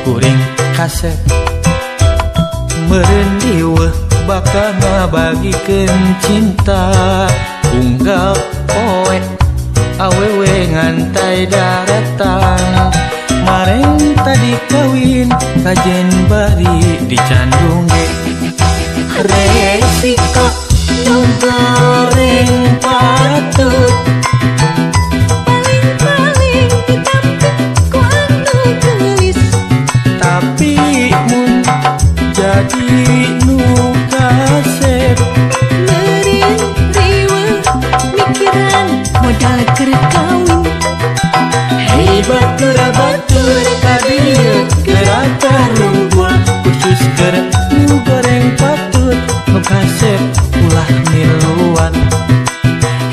kuring kaset meureun dieueuh bakal ngabagikeun cinta unggal poe awewe ngantai daratan mareng tadi kawin kajen bari dicandung ge resiko nu goreng patut paling ditampik ku anu gelis tapi mun jadi nu kasep meureun riweuh mikiran modal keur kawin batur batur ka dieu gerakan rumpul khusus keur nu goreng patut nu kasep ulah miluan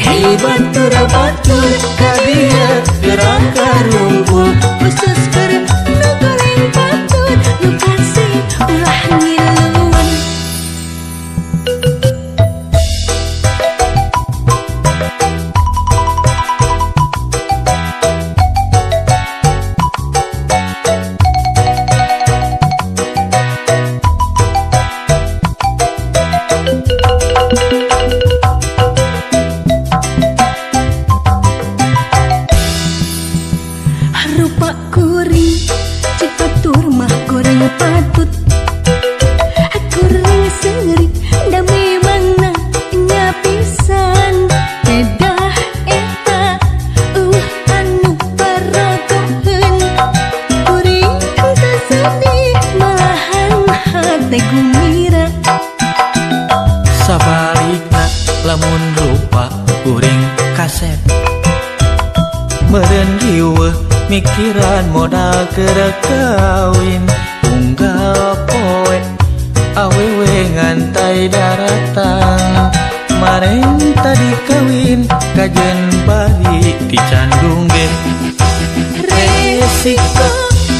hey batur batur ka dieu gerakan rumpul khusus keur nu goreng patut nu kasih ulah ngiluan rupa kuring cek batur mah goreng patut kuring seurik da memangna nya pisan edah eta anu paragoheun kuring teu sedih malahan hate gumira sabalikna lamun rupa kuring kasep meureun dieueuh mikiran modal keur kawin unggal poe awewe ngantai daratan mareng tadi kawin kajen bari dicandung ge resiko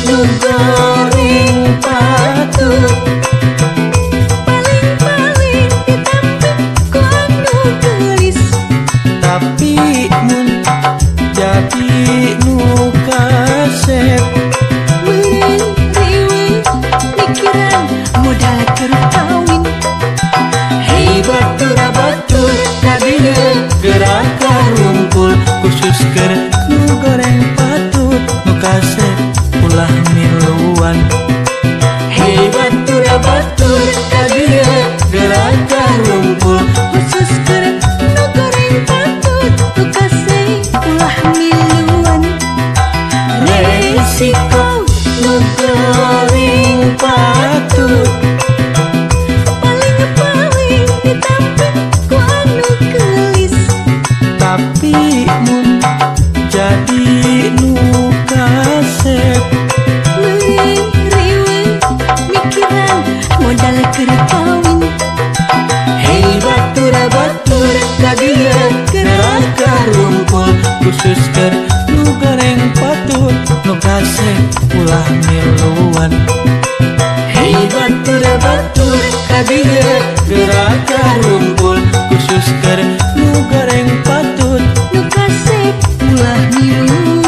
nu goreng patut paling ditampik ku anu gelis tapi mun jadi nu kasep meureun riweuh mikiran modal keur kawin hey batur batur ka dieu gerakan rumpul khusus keur nu goreng patut nu kasep ulah miluan hey batur batur ka dieu gerakan rumpul khusus keur nu goreng patut nu kasih ulah miluan resiko nu goreng patut paling ditampik ku anu gelis tapi mun jadi nu kasep meureun riweuh mikiran modal keur kawin hey batur batur ka dieu gerakan rumpul khusus keur nu goreng patut nu kasep ulah miluan hey batur batur ka dieu gerakan rumpul khusus keur nu goreng patut nu kasih ulah miluan